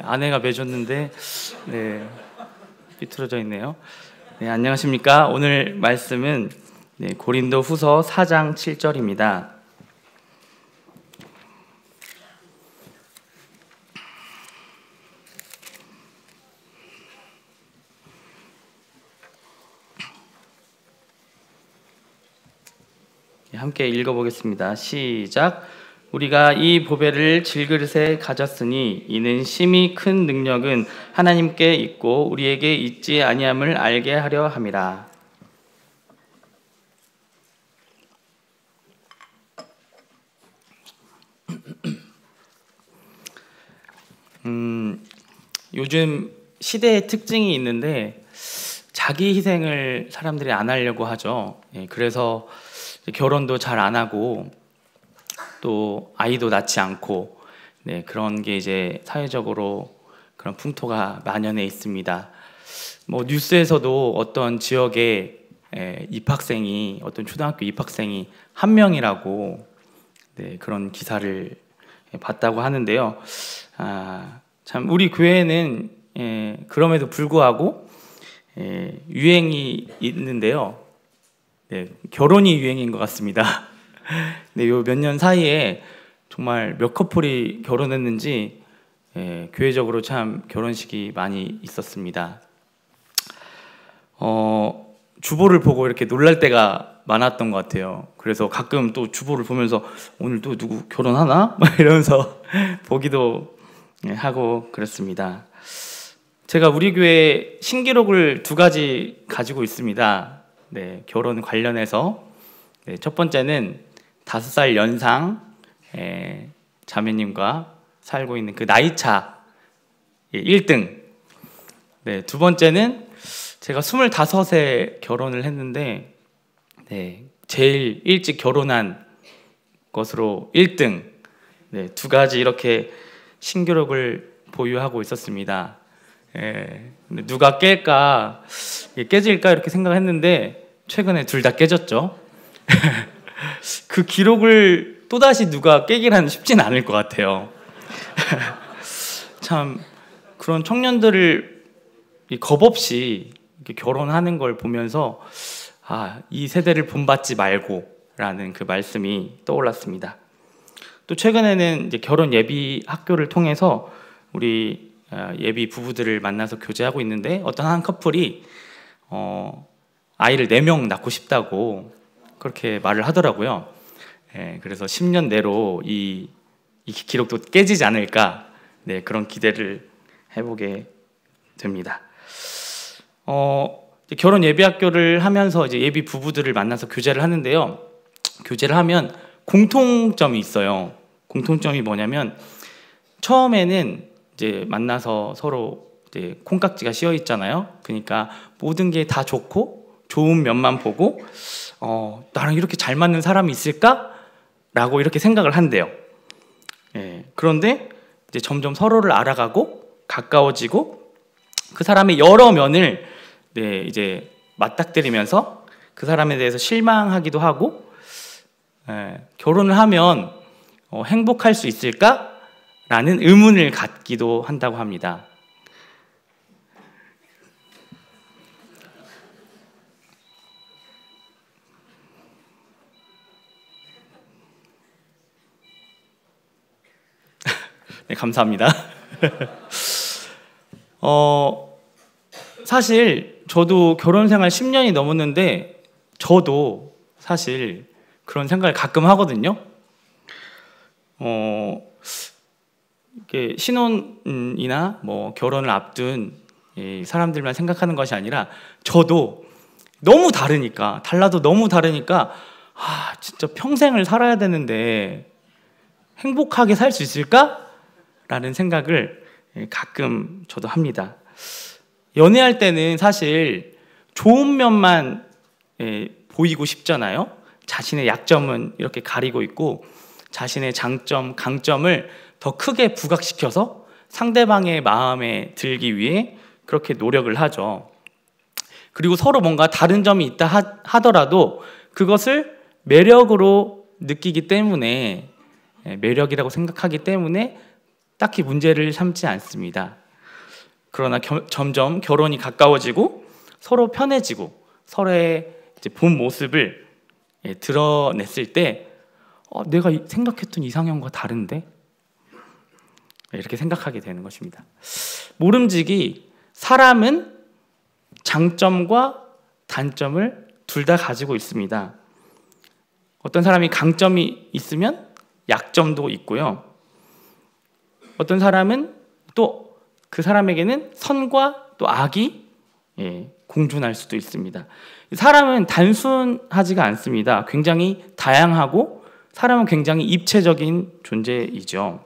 아내가 매줬는데 삐뚤어져 있네요. 안녕하십니까. 오늘 말씀은 고린도 후서 4장 7절입니다. 함께 읽어보겠습니다. 시작. 우리가 이 보배를 질그릇에 가졌으니 이는 심히 큰 능력은 하나님께 있고 우리에게 있지 아니함을 알게 하려 함이라. 요즘 시대의 특징이 있는데 자기 희생을 사람들이 안 하려고 하죠. 그래서 결혼도 잘 안 하고 또 아이도 낳지 않고 그런 게 이제 사회적으로 그런 풍토가 만연해 있습니다. 뭐 뉴스에서도 어떤 지역에 입학생이 어떤 초등학교 입학생이 한 명이라고 그런 기사를 봤다고 하는데요. 참 우리 교회는 그럼에도 불구하고 유행이 있는데요. 결혼이 유행인 것 같습니다. 요 몇 년 사이에 정말 몇 커플이 결혼했는지 교회적으로 참 결혼식이 많이 있었습니다. 주보를 보고 이렇게 놀랄 때가 많았던 것 같아요. 그래서 가끔 또 주보를 보면서 오늘 또 누구 결혼하나? 이러면서 보기도 하고 그렇습니다. 제가 우리 교회 신기록을 2가지 가지고 있습니다. 결혼 관련해서 첫 번째는 5살 연상 자매님과 살고 있는 그 나이차 1등. 두 번째는 제가 25에 결혼을 했는데 제일 일찍 결혼한 것으로 1등. 2가지 이렇게 신기록을 보유하고 있었습니다. 누가 깰까, 깨질까 이렇게 생각했는데 최근에 둘 다 깨졌죠. 그 기록을 또다시 누가 깨기란 쉽지는 않을 것 같아요. 참 그런 청년들을 겁없이 이렇게 결혼하는 걸 보면서 이 세대를 본받지 말고 라는 그 말씀이 떠올랐습니다. 또 최근에는 이제 결혼 예비 학교를 통해서 우리 예비 부부들을 만나서 교제하고 있는데 어떤 한 커플이 아이를 4명 낳고 싶다고 그렇게 말을 하더라고요. 그래서 10년 내로 이 기록도 깨지지 않을까 그런 기대를 해보게 됩니다. 결혼 예비 학교를 하면서 이제 예비 부부들을 만나서 교제를 하는데요. 교제를 하면 공통점이 있어요. 공통점이 뭐냐면 처음에는 이제 만나서 서로 이제 콩깍지가 씌어 있잖아요. 그러니까 모든 게 다 좋고 좋은 면만 보고 나랑 이렇게 잘 맞는 사람이 있을까? 라고 이렇게 생각을 한대요. 그런데 이제 점점 서로를 알아가고 가까워지고 그 사람의 여러 면을 이제 맞닥뜨리면서 그 사람에 대해서 실망하기도 하고 결혼을 하면 행복할 수 있을까? 라는 의문을 갖기도 한다고 합니다. 감사합니다. 사실 저도 결혼 생활 10년이 넘었는데 저도 사실 그런 생각을 가끔 하거든요. 이게 신혼이나 뭐 결혼을 앞둔 사람들만 생각하는 것이 아니라 저도 너무 다르니까 달라도 너무 다르니까 진짜 평생을 살아야 되는데 행복하게 살 수 있을까? 라는 생각을 가끔 저도 합니다. 연애할 때는 사실 좋은 면만 보이고 싶잖아요. 자신의 약점은 이렇게 가리고 있고 자신의 장점, 강점을 더 크게 부각시켜서 상대방의 마음에 들기 위해 그렇게 노력을 하죠. 그리고 서로 뭔가 다른 점이 있다 하더라도 그것을 매력으로 느끼기 때문에 매력이라고 생각하기 때문에 딱히 문제를 삼지 않습니다. 그러나 점점 결혼이 가까워지고 서로 편해지고 서로의 이제 본 모습을 드러냈을 때 내가 생각했던 이상형과 다른데? 이렇게 생각하게 되는 것입니다. 모름지기 사람은 장점과 단점을 둘 다 가지고 있습니다. 어떤 사람이 강점이 있으면 약점도 있고요. 어떤 사람은 또 그 사람에게는 선과 또 악이 공존할 수도 있습니다. 사람은 단순하지가 않습니다. 굉장히 다양하고 사람은 굉장히 입체적인 존재이죠.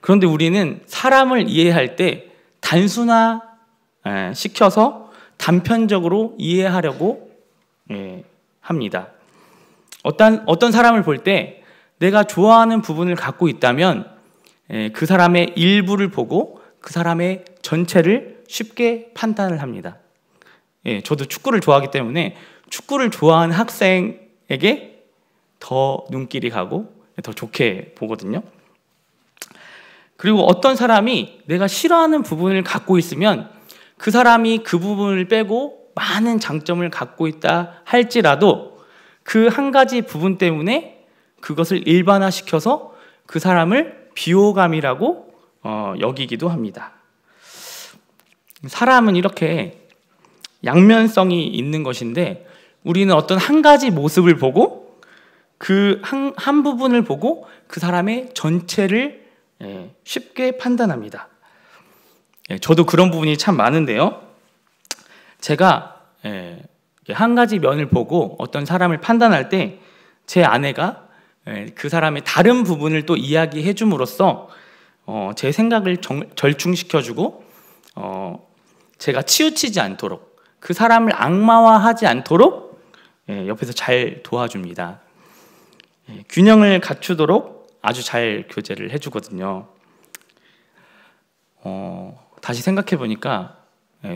그런데 우리는 사람을 이해할 때 단순화 시켜서 단편적으로 이해하려고 합니다. 어떤 사람을 볼 때 내가 좋아하는 부분을 갖고 있다면 그 사람의 일부를 보고 그 사람의 전체를 쉽게 판단을 합니다. 저도 축구를 좋아하기 때문에 축구를 좋아하는 학생에게 더 눈길이 가고 더 좋게 보거든요. 그리고 어떤 사람이 내가 싫어하는 부분을 갖고 있으면 그 사람이 그 부분을 빼고 많은 장점을 갖고 있다 할지라도 그 한 가지 부분 때문에 그것을 일반화시켜서 그 사람을 비호감이라고 여기기도 합니다. 사람은 이렇게 양면성이 있는 것인데 우리는 어떤 한 가지 모습을 보고 그 한 부분을 보고 그 사람의 전체를 쉽게 판단합니다. 저도 그런 부분이 참 많은데요. 제가 한 가지 면을 보고 어떤 사람을 판단할 때 제 아내가 그 사람의 다른 부분을 또 이야기해 줌으로써 제 생각을 절충시켜주고 제가 치우치지 않도록 그 사람을 악마화하지 않도록 옆에서 잘 도와줍니다. 균형을 갖추도록 아주 잘 교제를 해주거든요. 다시 생각해 보니까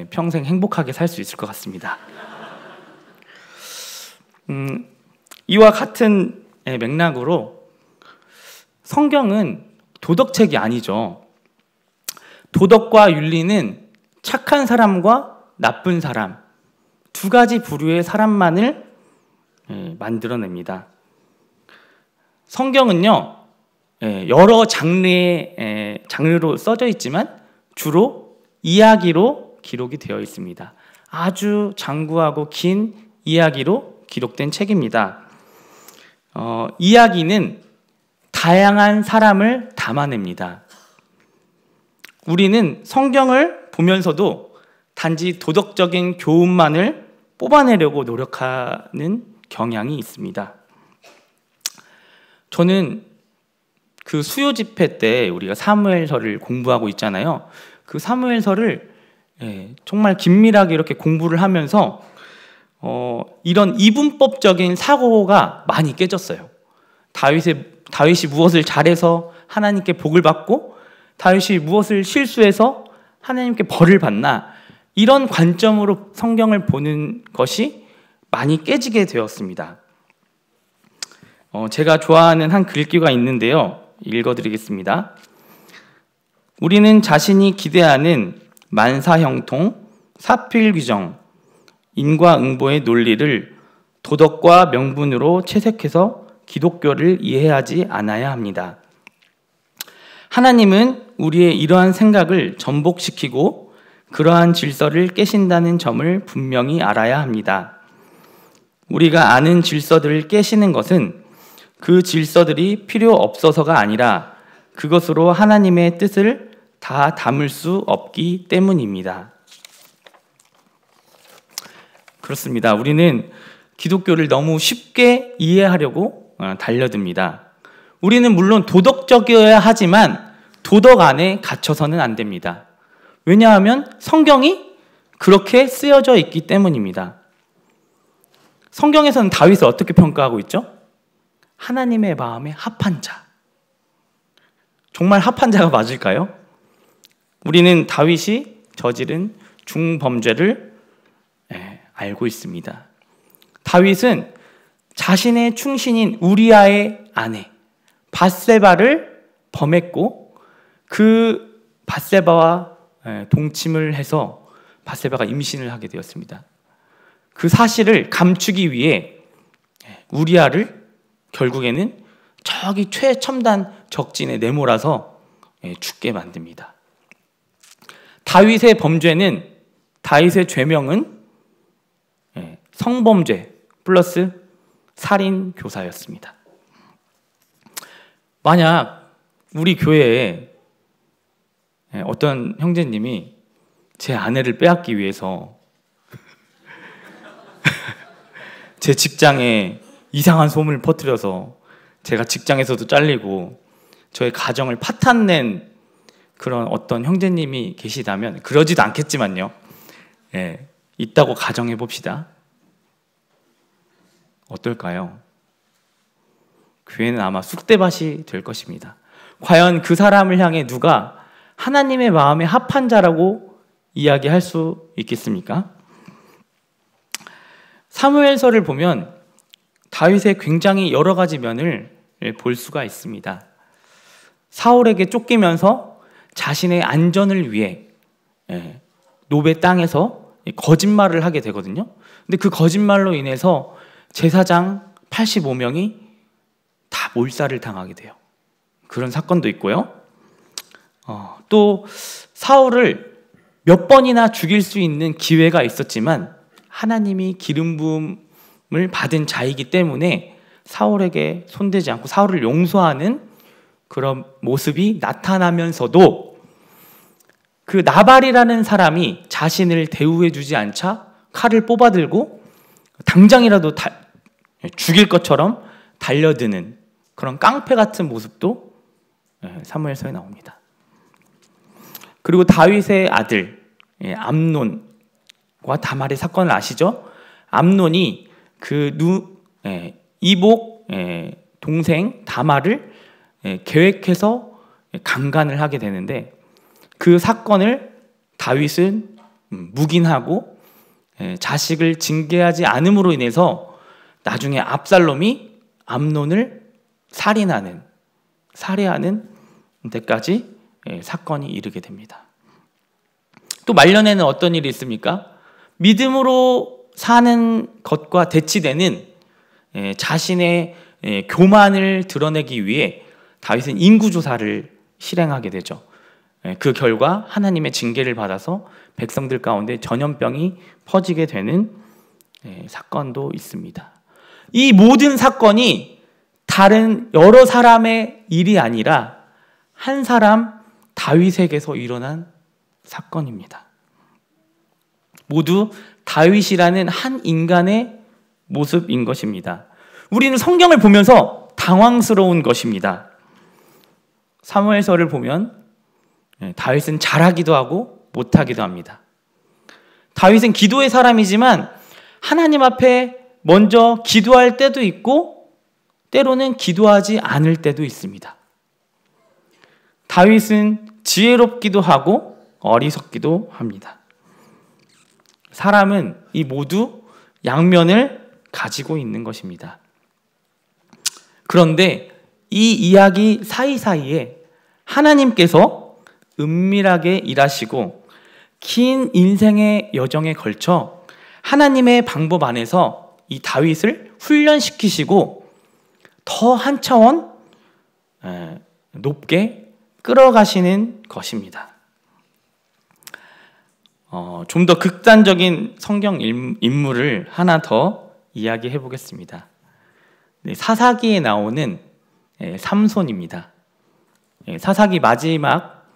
평생 행복하게 살 수 있을 것 같습니다. 이와 같은 맥락으로 성경은 도덕책이 아니죠. 도덕과 윤리는 착한 사람과 나쁜 사람 두 가지 부류의 사람만을 만들어냅니다. 성경은요 여러 장르로 써져 있지만 주로 이야기로 기록이 되어 있습니다. 아주 장구하고 긴 이야기로 기록된 책입니다. 이야기는 다양한 사람을 담아냅니다. 우리는 성경을 보면서도 단지 도덕적인 교훈만을 뽑아내려고 노력하는 경향이 있습니다. 저는 그 수요 집회 때 우리가 사무엘서를 공부하고 있잖아요. 그 사무엘서를 정말 긴밀하게 이렇게 공부를 하면서 이런 이분법적인 사고가 많이 깨졌어요. 다윗이 무엇을 잘해서 하나님께 복을 받고 다윗이 무엇을 실수해서 하나님께 벌을 받나, 이런 관점으로 성경을 보는 것이 많이 깨지게 되었습니다. 제가 좋아하는 한 글귀가 있는데요. 읽어드리겠습니다. 우리는 자신이 기대하는 만사형통, 사필규정, 인과응보의 논리를 도덕과 명분으로 채색해서 기독교를 이해하지 않아야 합니다. 하나님은 우리의 이러한 생각을 전복시키고 그러한 질서를 깨신다는 점을 분명히 알아야 합니다. 우리가 아는 질서들을 깨시는 것은 그 질서들이 필요 없어서가 아니라 그것으로 하나님의 뜻을 다 담을 수 없기 때문입니다. 그렇습니다. 우리는 기독교를 너무 쉽게 이해하려고 달려듭니다. 우리는 물론 도덕적이어야 하지만 도덕 안에 갇혀서는 안 됩니다. 왜냐하면 성경이 그렇게 쓰여져 있기 때문입니다. 성경에서는 다윗을 어떻게 평가하고 있죠? 하나님의 마음에 합한 자. 정말 합한 자가 맞을까요? 우리는 다윗이 저지른 중범죄를 알고 있습니다. 다윗은 자신의 충신인 우리아의 아내 밧세바를 범했고 그 밧세바와 동침을 해서 밧세바가 임신을 하게 되었습니다. 그 사실을 감추기 위해 우리아를 결국에는 저기 최첨단 적진에 내몰아서 죽게 만듭니다. 다윗의 범죄는, 다윗의 죄명은 성범죄 플러스 살인 교사였습니다. 만약 우리 교회에 어떤 형제님이 제 아내를 빼앗기 위해서 제 직장에 이상한 소문을 퍼뜨려서 제가 직장에서도 잘리고 저의 가정을 파탄낸 그런 어떤 형제님이 계시다면, 그러지도 않겠지만요, 있다고 가정해 봅시다. 어떨까요? 교회는 아마 쑥대밭이 될 것입니다. 과연 그 사람을 향해 누가 하나님의 마음에 합한 자라고 이야기할 수 있겠습니까? 사무엘서를 보면 다윗의 굉장히 여러 가지 면을 볼 수가 있습니다. 사울에게 쫓기면서 자신의 안전을 위해 노베 땅에서 거짓말을 하게 되거든요. 근데 그 거짓말로 인해서 제사장 85명이 다 몰살을 당하게 돼요. 그런 사건도 있고요. 또 사울을 몇 번이나 죽일 수 있는 기회가 있었지만 하나님이 기름 부음을 받은 자이기 때문에 사울에게 손대지 않고 사울을 용서하는 그런 모습이 나타나면서도 그 나발이라는 사람이 자신을 대우해 주지 않자 칼을 뽑아들고 당장이라도 죽일 것처럼 달려드는 그런 깡패 같은 모습도 사무엘서에 나옵니다. 그리고 다윗의 아들 암논과 다말의 사건을 아시죠? 암논이 그 이복 동생 다말을 계획해서 강간을 하게 되는데, 그 사건을 다윗은 묵인하고 자식을 징계하지 않음으로 인해서 나중에 압살롬이 암논을 살해하는 데까지 사건이 이르게 됩니다. 또 말년에는 어떤 일이 있습니까? 믿음으로 사는 것과 대치되는 자신의 교만을 드러내기 위해 다윗은 인구조사를 실행하게 되죠. 그 결과 하나님의 징계를 받아서 백성들 가운데 전염병이 퍼지게 되는 사건도 있습니다. 이 모든 사건이 다른 여러 사람의 일이 아니라 한 사람 다윗에게서 일어난 사건입니다. 모두 다윗이라는 한 인간의 모습인 것입니다. 우리는 성경을 보면서 당황스러운 것입니다. 사무엘서를 보면 다윗은 잘하기도 하고 못하기도 합니다. 다윗은 기도의 사람이지만 하나님 앞에 먼저 기도할 때도 있고 때로는 기도하지 않을 때도 있습니다. 다윗은 지혜롭기도 하고 어리석기도 합니다. 사람은 이 모두 양면을 가지고 있는 것입니다. 그런데 이 이야기 사이사이에 하나님께서 은밀하게 일하시고 긴 인생의 여정에 걸쳐 하나님의 방법 안에서 이 다윗을 훈련시키시고 더 한 차원 높게 끌어가시는 것입니다. 좀 더 극단적인 성경 인물을 하나 더 이야기해 보겠습니다. 사사기에 나오는 삼손입니다. 사사기 마지막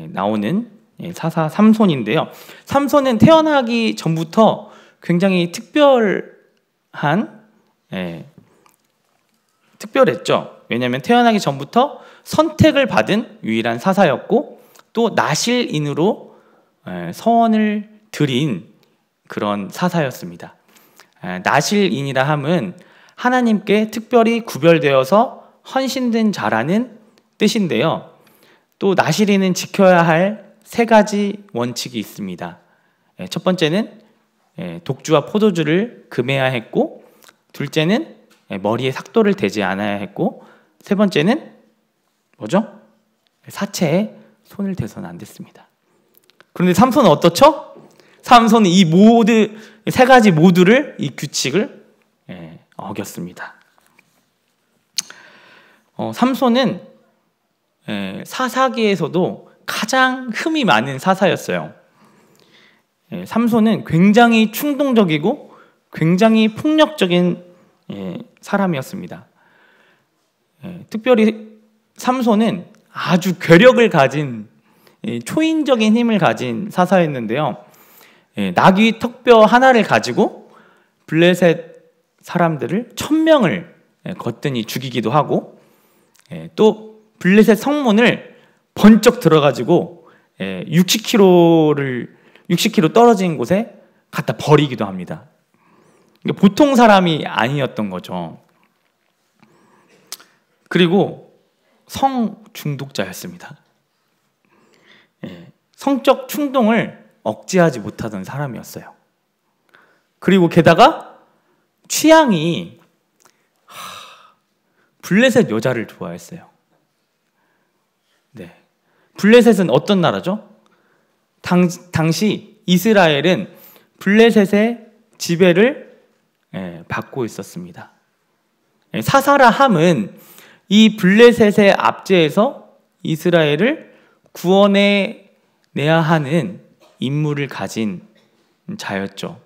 나오는 사사 삼손인데요. 삼손은 태어나기 전부터 굉장히 특별했죠. 왜냐하면 태어나기 전부터 선택을 받은 유일한 사사였고 또 나실인으로 서원을 드린 그런 사사였습니다. 나실인이라 함은 하나님께 특별히 구별되어서 헌신된 자라는 뜻인데요. 또 나실인은 지켜야 할 3가지 원칙이 있습니다. 첫 번째는 독주와 포도주를 금해야 했고, 둘째는 머리에 삭도를 대지 않아야 했고, 세 번째는 뭐죠? 사체에 손을 대서는 안 됐습니다. 그런데 삼손은 어떻죠? 삼손은 이 세 가지 모두를, 이 규칙을 어겼습니다. 삼손은 사사기에서도 가장 흠이 많은 사사였어요. 삼손은 굉장히 충동적이고 굉장히 폭력적인 사람이었습니다. 특별히 삼손은 아주 괴력을 가진, 초인적인 힘을 가진 사사였는데요. 나귀 턱뼈 하나를 가지고 블레셋 사람들을 1000명을 거뜬히 죽이기도 하고, 또 블레셋 성문을 번쩍 들어가지고 60km 떨어진 곳에 갖다 버리기도 합니다. 보통 사람이 아니었던 거죠. 그리고 성중독자였습니다. 성적 충동을 억제하지 못하던 사람이었어요. 그리고 게다가 취향이 블레셋 여자를 좋아했어요. 블레셋은 어떤 나라죠? 당시 이스라엘은 블레셋의 지배를 받고 있었습니다. 사사라 함은 이 블레셋의 압제에서 이스라엘을 구원해 내야 하는 임무를 가진 자였죠.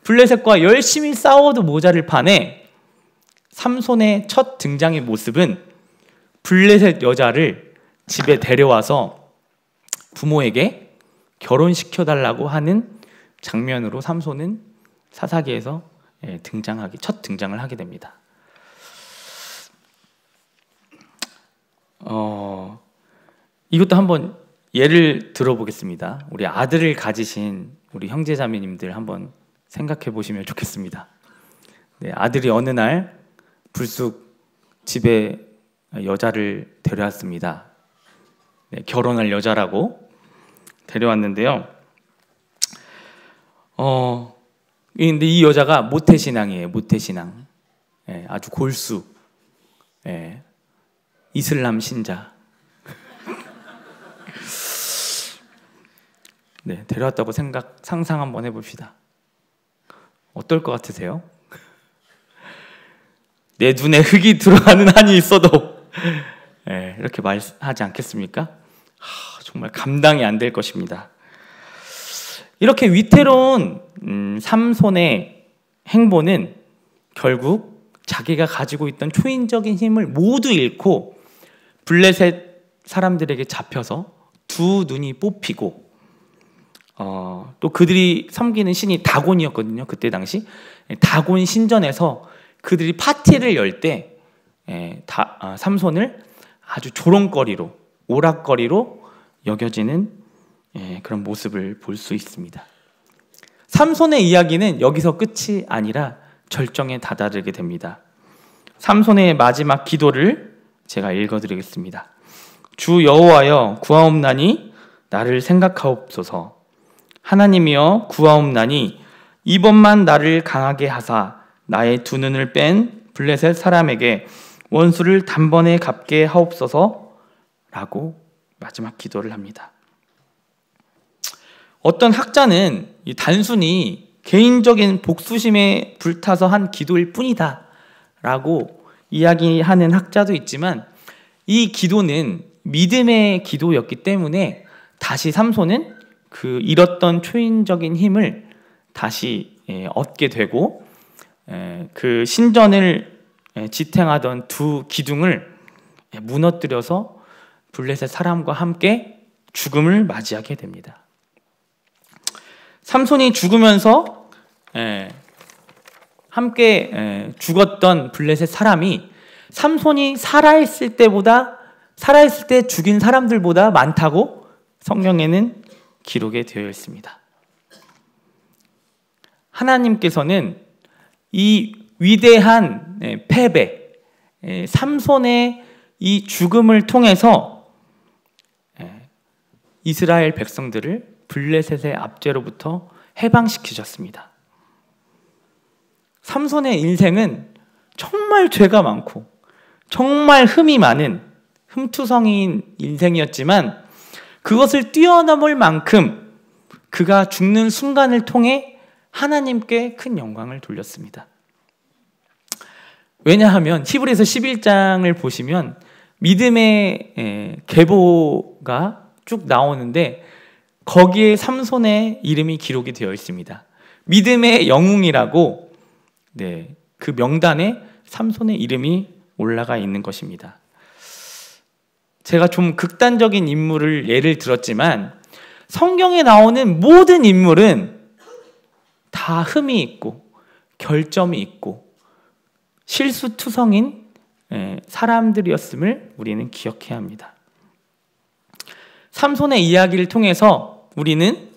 블레셋과 열심히 싸워도 모자를 판에 삼손의 첫 등장의 모습은 블레셋 여자를 집에 데려와서 부모에게 결혼시켜달라고 하는 장면으로 삼손은 사사기에서 첫 등장을 하게 됩니다. 이것도 한번 예를 들어보겠습니다. 우리 아들을 가지신 우리 형제자매님들 한번 생각해 보시면 좋겠습니다. 아들이 어느 날 불쑥 집에 여자를 데려왔습니다. 결혼할 여자라고 데려왔는데요. 근데 이 여자가 모태신앙이에요. 모태신앙. 아주 골수. 이슬람 신자. 데려왔다고 상상 한번 해봅시다. 어떨 것 같으세요? 내 눈에 흙이 들어가는 한이 있어도 이렇게 말하지 않겠습니까? 정말 감당이 안 될 것입니다. 이렇게 위태로운 삼손의 행보는 결국 자기가 가지고 있던 초인적인 힘을 모두 잃고 블레셋 사람들에게 잡혀서 두 눈이 뽑히고, 또 그들이 섬기는 신이 다곤이었거든요. 그때 당시 다곤 신전에서 그들이 파티를 열 때 삼손을 아주 조롱거리로, 오락거리로 여겨지는 그런 모습을 볼 수 있습니다. 삼손의 이야기는 여기서 끝이 아니라 절정에 다다르게 됩니다. 삼손의 마지막 기도를 제가 읽어드리겠습니다. 주 여호와여 구하옵나니 나를 생각하옵소서. 하나님이여 구하옵나니 이번만 나를 강하게 하사 나의 두 눈을 뺀 블레셋 사람에게 원수를 단번에 갚게 하옵소서 라고 마지막 기도를 합니다. 어떤 학자는 단순히 개인적인 복수심에 불타서 한 기도일 뿐이다 라고 이야기하는 학자도 있지만, 이 기도는 믿음의 기도였기 때문에 다시 삼손은 그 잃었던 초인적인 힘을 다시 얻게 되고, 그 신전을 지탱하던 두 기둥을 무너뜨려서 블레셋 사람과 함께 죽음을 맞이하게 됩니다. 삼손이 죽으면서 함께 죽었던 블레셋 사람이 삼손이 살아있을 때 죽인 사람들보다 많다고 성경에는 기록이 되어 있습니다. 하나님께서는 이 위대한 패배, 삼손의 이 죽음을 통해서 이스라엘 백성들을 블레셋의 압제로부터 해방시키셨습니다. 삼손의 인생은 정말 죄가 많고 정말 흠이 흠투성이인 인생이었지만 그것을 뛰어넘을 만큼 그가 죽는 순간을 통해 하나님께 큰 영광을 돌렸습니다. 왜냐하면 히브리서 11장을 보시면 믿음의 계보가 쭉 나오는데 거기에 삼손의 이름이 기록이 되어 있습니다. 믿음의 영웅이라고 그 명단에 삼손의 이름이 올라가 있는 것입니다. 제가 좀 극단적인 인물을 예를 들었지만 성경에 나오는 모든 인물은 다 흠이 있고 결점이 있고 실수투성인 사람들이었음을 우리는 기억해야 합니다. 삼손의 이야기를 통해서 우리는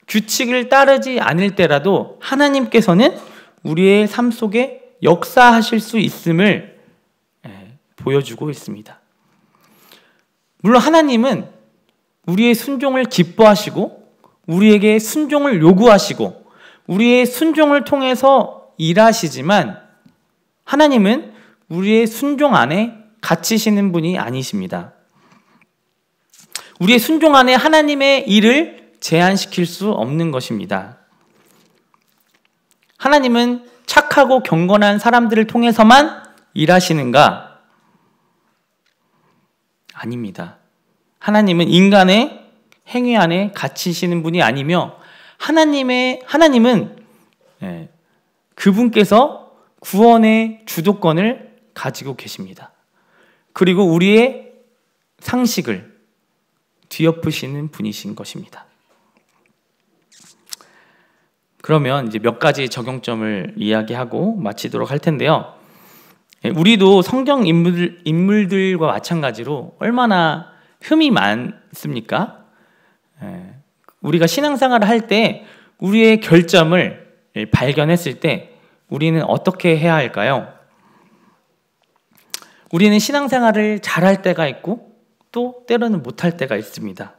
규칙을 따르지 않을 때라도 하나님께서는 우리의 삶 속에 역사하실 수 있음을 보여주고 있습니다. 물론 하나님은 우리의 순종을 기뻐하시고 우리에게 순종을 요구하시고 우리의 순종을 통해서 일하시지만 하나님은 우리의 순종 안에 갇히시는 분이 아니십니다. 우리의 순종 안에 하나님의 일을 제한시킬 수 없는 것입니다. 하나님은 착하고 경건한 사람들을 통해서만 일하시는가? 아닙니다. 하나님은 인간의 행위 안에 갇히시는 분이 아니며 하나님은 그분께서 구원의 주도권을 가지고 계십니다. 그리고 우리의 상식을 뒤엎으시는 분이신 것입니다. 그러면 이제 몇 가지 적용점을 이야기하고 마치도록 할 텐데요. 우리도 성경 인물들과 마찬가지로 얼마나 흠이 많습니까? 우리가 신앙생활을 할 때 우리의 결점을 발견했을 때 우리는 어떻게 해야 할까요? 우리는 신앙생활을 잘할 때가 있고 또 때로는 못할 때가 있습니다.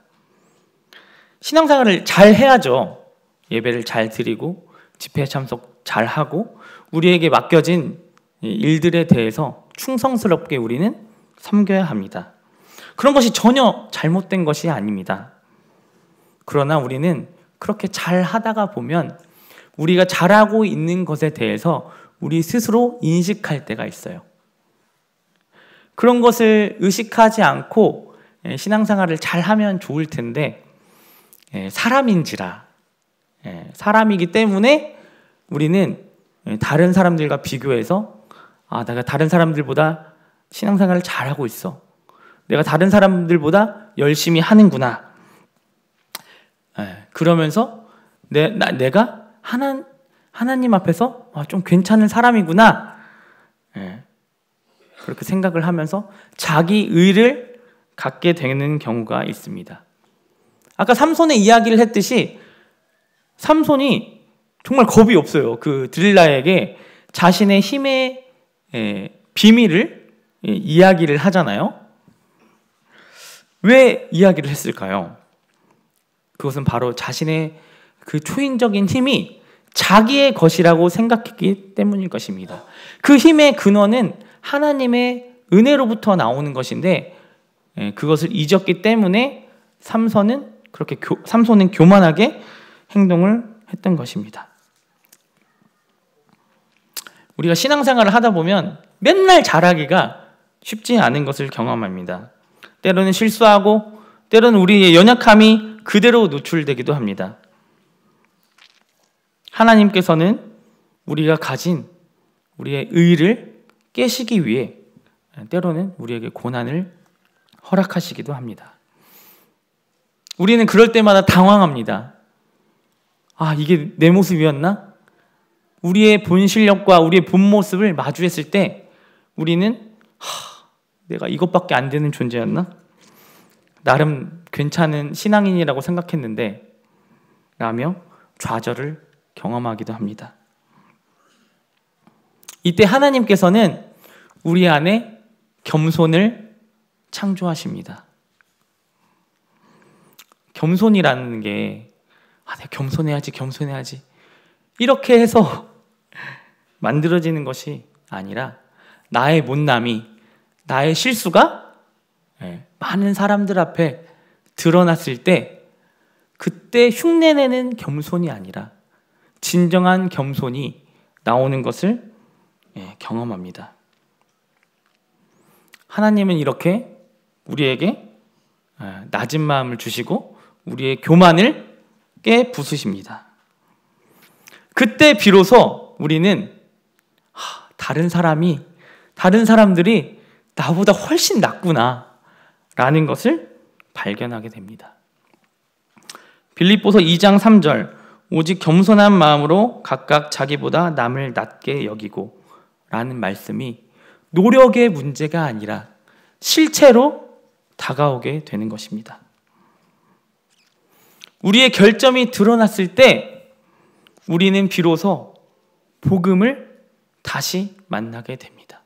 신앙생활을 잘 해야죠. 예배를 잘 드리고 집회 참석 잘 하고 우리에게 맡겨진 일들에 대해서 충성스럽게 우리는 섬겨야 합니다. 그런 것이 전혀 잘못된 것이 아닙니다. 그러나 우리는 그렇게 잘 하다가 보면 우리가 잘하고 있는 것에 대해서 우리 스스로 인식할 때가 있어요. 그런 것을 의식하지 않고 신앙생활을 잘하면 좋을 텐데 사람인지라 사람이기 때문에 우리는 다른 사람들과 비교해서 내가 다른 사람들보다 신앙생활을 잘하고 있어. 내가 다른 사람들보다 열심히 하는구나. 그러면서 내가 하나님 앞에서 좀 괜찮은 사람이구나. 그렇게 생각을 하면서 자기 의를 갖게 되는 경우가 있습니다. 아까 삼손의 이야기를 했듯이 삼손이 정말 겁이 없어요. 그 들릴라에게 자신의 힘의 비밀을 이야기를 하잖아요. 왜 이야기를 했을까요? 그것은 바로 자신의 그 초인적인 힘이 자기의 것이라고 생각했기 때문일 것입니다. 그 힘의 근원은 하나님의 은혜로부터 나오는 것인데 그것을 잊었기 때문에 삼손은 교만하게 행동을 했던 것입니다. 우리가 신앙생활을 하다 보면 맨날 잘하기가 쉽지 않은 것을 경험합니다. 때로는 실수하고 때로는 우리의 연약함이 그대로 노출되기도 합니다. 하나님께서는 우리가 가진 우리의 의를 깨시기 위해 때로는 우리에게 고난을 허락하시기도 합니다. 우리는 그럴 때마다 당황합니다. 이게 내 모습이었나? 우리의 본 실력과 우리의 본 모습을 마주했을 때 우리는 내가 이것밖에 안 되는 존재였나? 나름 괜찮은 신앙인이라고 생각했는데 라며 좌절을 경험하기도 합니다. 이때 하나님께서는 우리 안에 겸손을 창조하십니다. 겸손이라는 게 내가 겸손해야지 이렇게 해서 만들어지는 것이 아니라 나의 못남이 나의 실수가 많은 사람들 앞에 드러났을 때 그때 흉내내는 겸손이 아니라 진정한 겸손이 나오는 것을 경험합니다. 하나님은 이렇게 우리에게 낮은 마음을 주시고 우리의 교만을 깨부수십니다. 그때 비로소 우리는 다른 사람들이 나보다 훨씬 낫구나 라는 것을 발견하게 됩니다. 빌립보서 2장 3절 오직 겸손한 마음으로 각각 자기보다 남을 낮게 여기고 라는 말씀이 노력의 문제가 아니라 실체로 다가오게 되는 것입니다. 우리의 결점이 드러났을 때 우리는 비로소 복음을 다시 만나게 됩니다.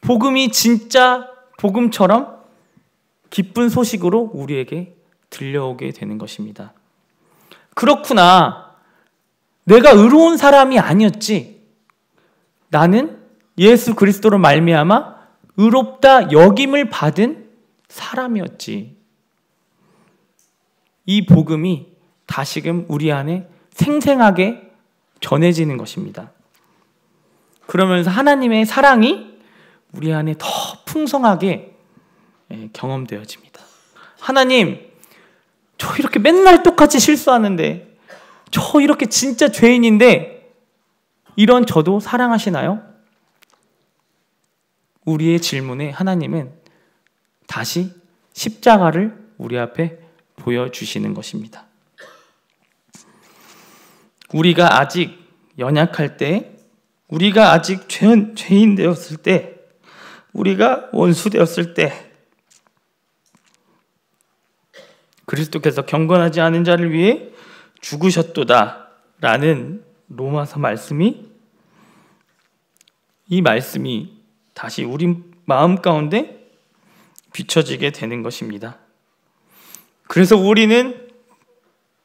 복음이 진짜 복음처럼 기쁜 소식으로 우리에게 들려오게 되는 것입니다. 그렇구나. 내가 의로운 사람이 아니었지. 나는 예수 그리스도로 말미암아 의롭다 여김을 받은 사람이었지. 이 복음이 다시금 우리 안에 생생하게 전해지는 것입니다. 그러면서 하나님의 사랑이 우리 안에 더 풍성하게 경험되어집니다. 하나님, 저 이렇게 맨날 똑같이 실수하는데, 저 이렇게 진짜 죄인인데 이런 저도 사랑하시나요? 우리의 질문에 하나님은 다시 십자가를 우리 앞에 보여주시는 것입니다. 우리가 아직 연약할 때, 우리가 아직 죄인 되었을 때, 우리가 원수 되었을 때 그리스도께서 경건하지 않은 자를 위해 죽으셨도다 라는 로마서 말씀이, 이 말씀이 다시 우리 마음 가운데 비춰지게 되는 것입니다. 그래서 우리는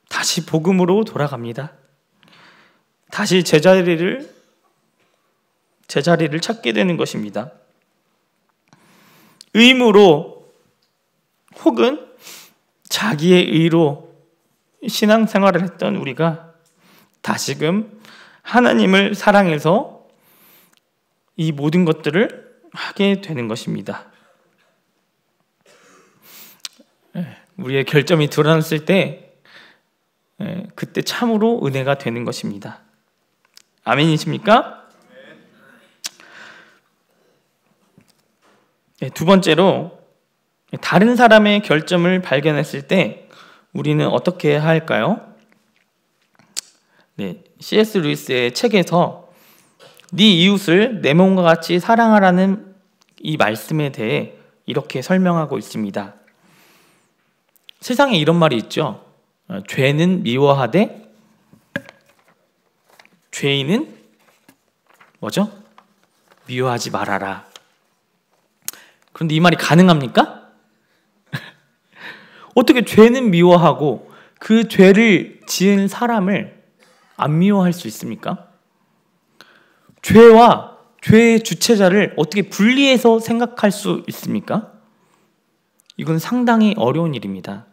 다시 복음으로 돌아갑니다. 다시 제자리를 찾게 되는 것입니다. 의무로 혹은 자기의 의로 신앙생활을 했던 우리가 다시금 하나님을 사랑해서 이 모든 것들을 하게 되는 것입니다. 우리의 결점이 드러났을 때 그때 참으로 은혜가 되는 것입니다. 아멘이십니까? 두 번째로, 다른 사람의 결점을 발견했을 때 우리는 어떻게 해야 할까요? C.S. 루이스의 책에서 네 이웃을 내 몸과 같이 사랑하라는 이 말씀에 대해 이렇게 설명하고 있습니다. 세상에 이런 말이 있죠. 죄는 미워하되 죄인은 뭐죠? 미워하지 말아라. 그런데 이 말이 가능합니까? 어떻게 죄는 미워하고 그 죄를 지은 사람을 안 미워할 수 있습니까? 죄와 죄의 주체자를 어떻게 분리해서 생각할 수 있습니까? 이건 상당히 어려운 일입니다.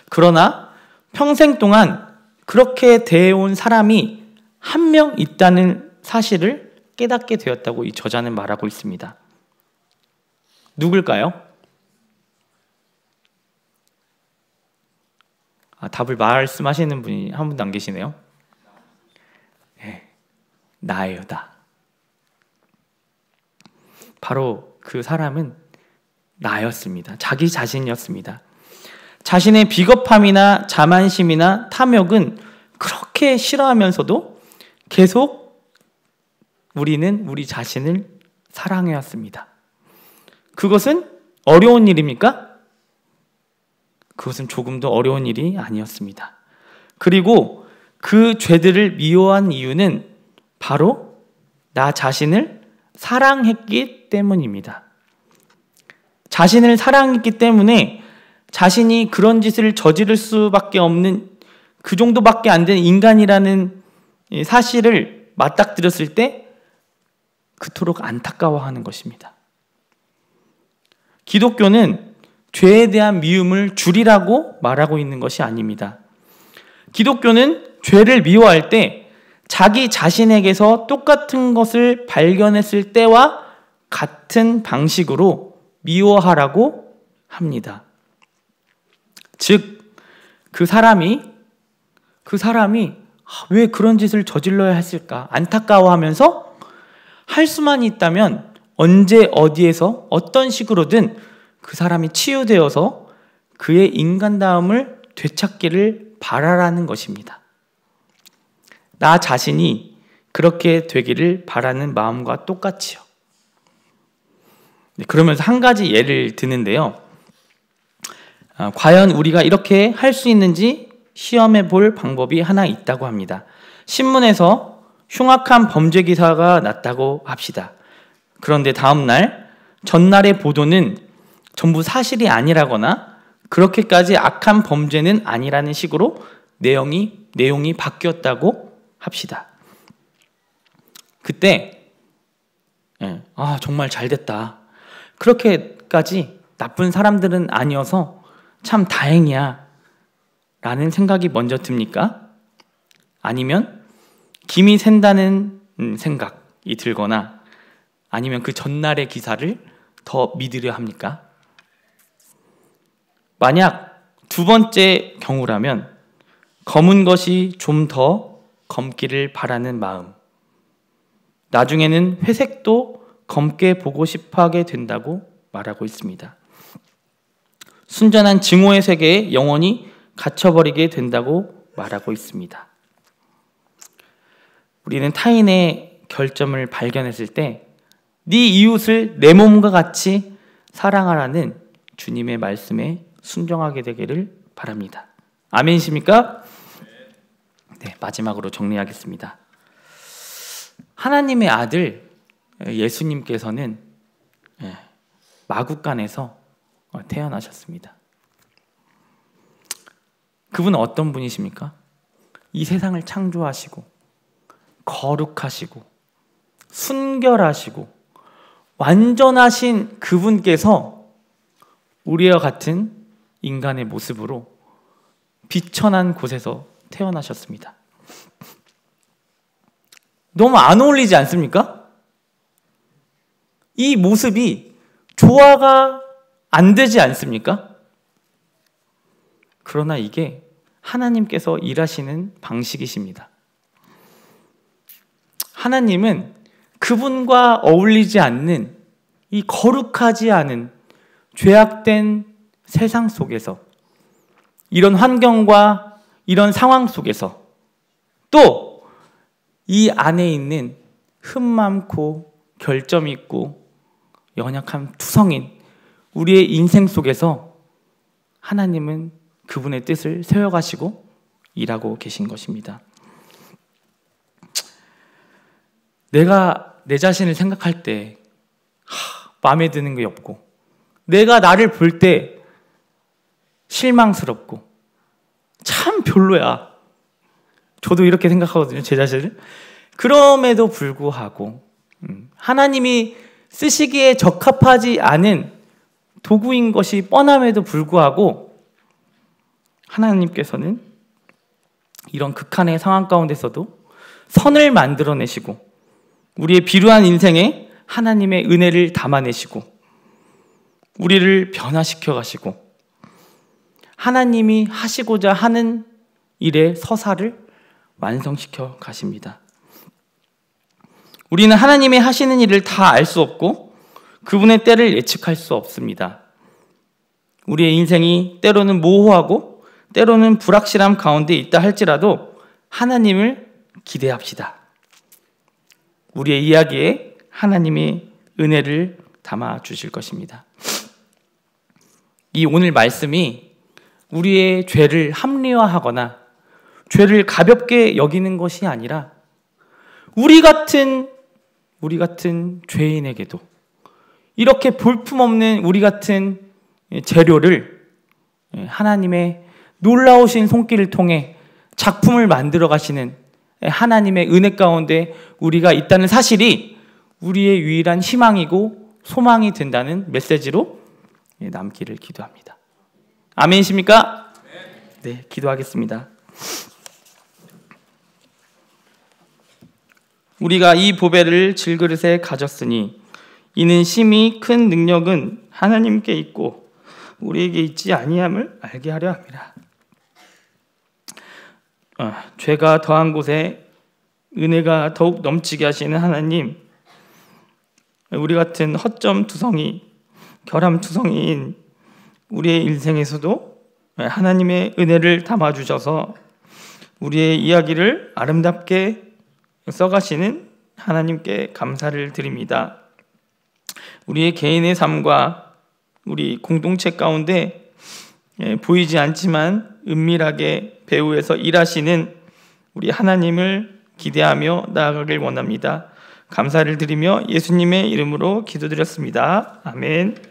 그러나 평생 동안 그렇게 대해온 사람이 한 명 있다는 사실을 깨닫게 되었다고 이 저자는 말하고 있습니다. 누굴까요? 답을 말씀하시는 분이 한 분도 안 계시네요. 나예요, 나. 바로 그 사람은 나였습니다. 자기 자신이었습니다. 자신의 비겁함이나 자만심이나 탐욕은 그렇게 싫어하면서도 계속 우리는 우리 자신을 사랑해왔습니다. 그것은 어려운 일입니까? 그것은 조금도 어려운 일이 아니었습니다. 그리고 그 죄들을 미워한 이유는 바로 나 자신을 사랑했기 때문입니다. 자신을 사랑했기 때문에 자신이 그런 짓을 저지를 수밖에 없는, 그 정도밖에 안 되는 인간이라는 사실을 맞닥뜨렸을 때 그토록 안타까워하는 것입니다. 기독교는 죄에 대한 미움을 줄이라고 말하고 있는 것이 아닙니다. 기독교는 죄를 미워할 때 자기 자신에게서 똑같은 것을 발견했을 때와 같은 방식으로 미워하라고 합니다. 즉, 그 사람이 왜 그런 짓을 저질러야 했을까 안타까워하면서 할 수만 있다면 언제 어디에서 어떤 식으로든 그 사람이 치유되어서 그의 인간다움을 되찾기를 바라라는 것입니다. 나 자신이 그렇게 되기를 바라는 마음과 똑같이요. 그러면서 한 가지 예를 드는데요. 과연 우리가 이렇게 할 수 있는지 시험해 볼 방법이 하나 있다고 합니다. 신문에서 흉악한 범죄 기사가 났다고 합시다. 그런데 다음날, 전날의 보도는 전부 사실이 아니라거나 그렇게까지 악한 범죄는 아니라는 식으로 내용이 바뀌었다고 합시다. 그때 정말 잘 됐다. 그렇게까지 나쁜 사람들은 아니어서 참 다행이야 라는 생각이 먼저 듭니까? 아니면 김이 샌다는 생각이 들거나 아니면 그 전날의 기사를 더 믿으려 합니까? 만약 두 번째 경우라면 검은 것이 좀 더 검기를 바라는 마음, 나중에는 회색도 검게 보고 싶어하게 된다고 말하고 있습니다. 순전한 증오의 세계에 영원히 갇혀버리게 된다고 말하고 있습니다. 우리는 타인의 결점을 발견했을 때 네 이웃을 내 몸과 같이 사랑하라는 주님의 말씀에 순종하게 되기를 바랍니다. 아멘이십니까? 네, 마지막으로 정리하겠습니다. 하나님의 아들 예수님께서는 마국간에서 태어나셨습니다. 그분은 어떤 분이십니까? 이 세상을 창조하시고 거룩하시고 순결하시고 완전하신 그분께서 우리와 같은 인간의 모습으로 비천한 곳에서 태어나셨습니다. 너무 안 어울리지 않습니까? 이 모습이 조화가 안 되지 않습니까? 그러나 이게 하나님께서 일하시는 방식이십니다. 하나님은 그분과 어울리지 않는 이 거룩하지 않은 죄악된 세상 속에서, 이런 환경과 이런 상황 속에서, 또 이 안에 있는 흠 많고 결점 있고 연약한 투성인 우리의 인생 속에서 하나님은 그분의 뜻을 세워가시고 일하고 계신 것입니다. 내가 내 자신을 생각할 때 마음에 드는 게 없고, 내가 나를 볼 때 실망스럽고 참 별로야. 저도 이렇게 생각하거든요, 제 자신을. 그럼에도 불구하고 하나님이 쓰시기에 적합하지 않은 도구인 것이 뻔함에도 불구하고 하나님께서는 이런 극한의 상황 가운데서도 선을 만들어내시고 우리의 비루한 인생에 하나님의 은혜를 담아내시고 우리를 변화시켜 가시고 하나님이 하시고자 하는 일의 서사를 완성시켜 가십니다. 우리는 하나님의 하시는 일을 다 알 수 없고 그분의 때를 예측할 수 없습니다. 우리의 인생이 때로는 모호하고 때로는 불확실함 가운데 있다 할지라도 하나님을 기대합시다. 우리의 이야기에 하나님이 은혜를 담아 주실 것입니다. 이 오늘 말씀이 우리의 죄를 합리화하거나 죄를 가볍게 여기는 것이 아니라 우리 같은 죄인에게도 이렇게 볼품없는 우리 같은 재료를 하나님의 놀라우신 손길을 통해 작품을 만들어 가시는 하나님의 은혜 가운데 우리가 있다는 사실이 우리의 유일한 희망이고 소망이 된다는 메시지로 남기를 기도합니다. 아멘이십니까? 네, 기도하겠습니다. 우리가 이 보배를 질그릇에 가졌으니 이는 심히 큰 능력은 하나님께 있고 우리에게 있지 아니함을 알게 하려 함이라. 죄가 더한 곳에 은혜가 더욱 넘치게 하시는 하나님, 우리 같은 허점투성이, 결함투성이인 우리의 인생에서도 하나님의 은혜를 담아주셔서 우리의 이야기를 아름답게 써가시는 하나님께 감사를 드립니다. 우리의 개인의 삶과 우리 공동체 가운데 보이지 않지만 은밀하게 배후에서 일하시는 우리 하나님을 기대하며 나아가길 원합니다. 감사를 드리며 예수님의 이름으로 기도드렸습니다. 아멘.